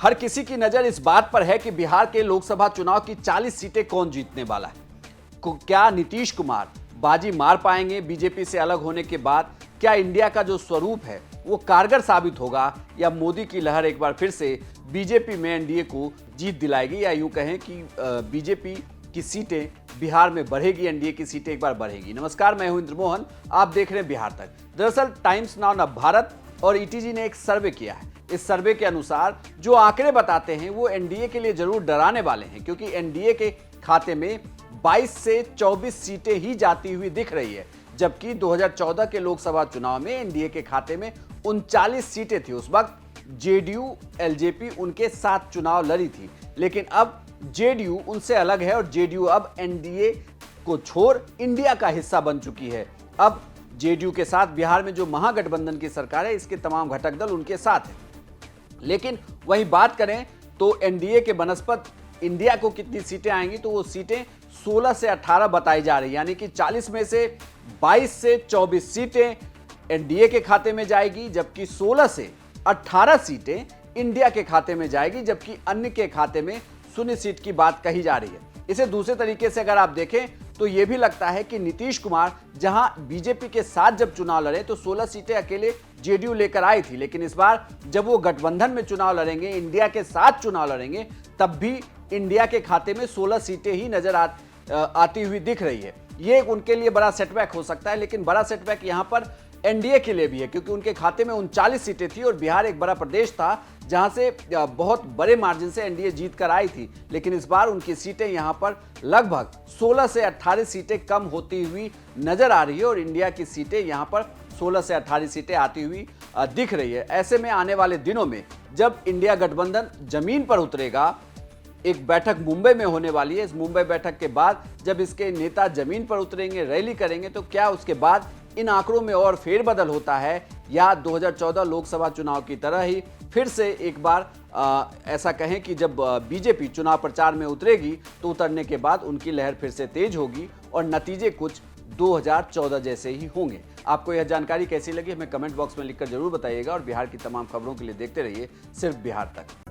हर किसी की नजर इस बात पर है कि बिहार के लोकसभा चुनाव की 40 सीटें कौन जीतने वाला है। क्या नीतीश कुमार बाजी मार पाएंगे बीजेपी से अलग होने के बाद? क्या इंडिया का जो स्वरूप है वो कारगर साबित होगा, या मोदी की लहर एक बार फिर से बीजेपी में एनडीए को जीत दिलाएगी, या यूं कहें कि बीजेपी की सीटें बिहार में बढ़ेगी, एनडीए की सीटें एक बार बढ़ेगी। नमस्कार, मैं हूं इंद्र मोहन, आप देख रहे हैं बिहार तक। दरअसल टाइम्स नाउ नव भारत और ईटीजी ने एक सर्वे किया है। इस सर्वे के अनुसार जो आंकड़े बताते हैं वो एनडीए के लिए जरूर डराने वाले हैं, क्योंकि एनडीए के खाते में 22 से 24 सीटें ही जाती हुई दिख रही है, जबकि 2014 के लोकसभा चुनाव में एनडीए के खाते में 39 सीटें थी। उस वक्त जेडीयू एलजेपी उनके साथ चुनाव लड़ी थी, लेकिन अब जेडीयू उनसे अलग है और जेडीयू अब एनडीए को छोड़ इंडिया का हिस्सा बन चुकी है। अब जेडीयू के साथ बिहार में जो महागठबंधन की सरकार है, इसके तमाम घटक दल उनके साथ हैं। लेकिन वही बात करें तो एनडीए के बनस्पत इंडिया को कितनी सीटें आएंगी, तो वो सीटें 16 से 18 बताई जा रही है, यानी कि 40 में से 22 से 24 सीटें एनडीए के खाते में जाएगी, जबकि 16 से 18 सीटें इंडिया के खाते में जाएगी, जबकि अन्य के खाते में 0 सीट की बात कही जा रही है। इसे दूसरे तरीके से अगर आप देखें तो यह भी लगता है कि नीतीश कुमार जहां बीजेपी के साथ जब चुनाव लड़े तो 16 सीटें अकेले जेडीयू लेकर आई थी, लेकिन इस बार जब वो गठबंधन में चुनाव लड़ेंगे, इंडिया के साथ चुनाव लड़ेंगे, तब भी इंडिया के खाते में 16 सीटें ही नजर आती हुई दिख रही है। ये उनके लिए बड़ा सेटबैक हो सकता है, लेकिन बड़ा सेटबैक यहां पर एनडीए के लिए भी है, क्योंकि उनके खाते में 39 सीटें थी और बिहार एक बड़ा प्रदेश था जहां से बहुत बड़े मार्जिन से एनडीए जीत कर आई थी। लेकिन इस बार उनकी सीटें यहां पर लगभग 16 से 18 सीटें कम होती हुई नजर आ रही है और इंडिया की सीटें यहां पर 16 से 18 सीटें आती हुई दिख रही है। ऐसे में आने वाले दिनों में जब इंडिया गठबंधन जमीन पर उतरेगा, एक बैठक मुंबई में होने वाली है, इस मुंबई बैठक के बाद जब इसके नेता जमीन पर उतरेंगे, रैली करेंगे, तो क्या उसके बाद इन आंकड़ों में और फेरबदल होता है, या 2014 लोकसभा चुनाव की तरह ही फिर से एक बार ऐसा कहें कि जब बीजेपी चुनाव प्रचार में उतरेगी तो उतरने के बाद उनकी लहर फिर से तेज होगी और नतीजे कुछ 2014 जैसे ही होंगे। आपको यह जानकारी कैसी लगी हमें कमेंट बॉक्स में लिखकर जरूर बताइएगा और बिहार की तमाम खबरों के लिए देखते रहिए सिर्फ बिहार तक।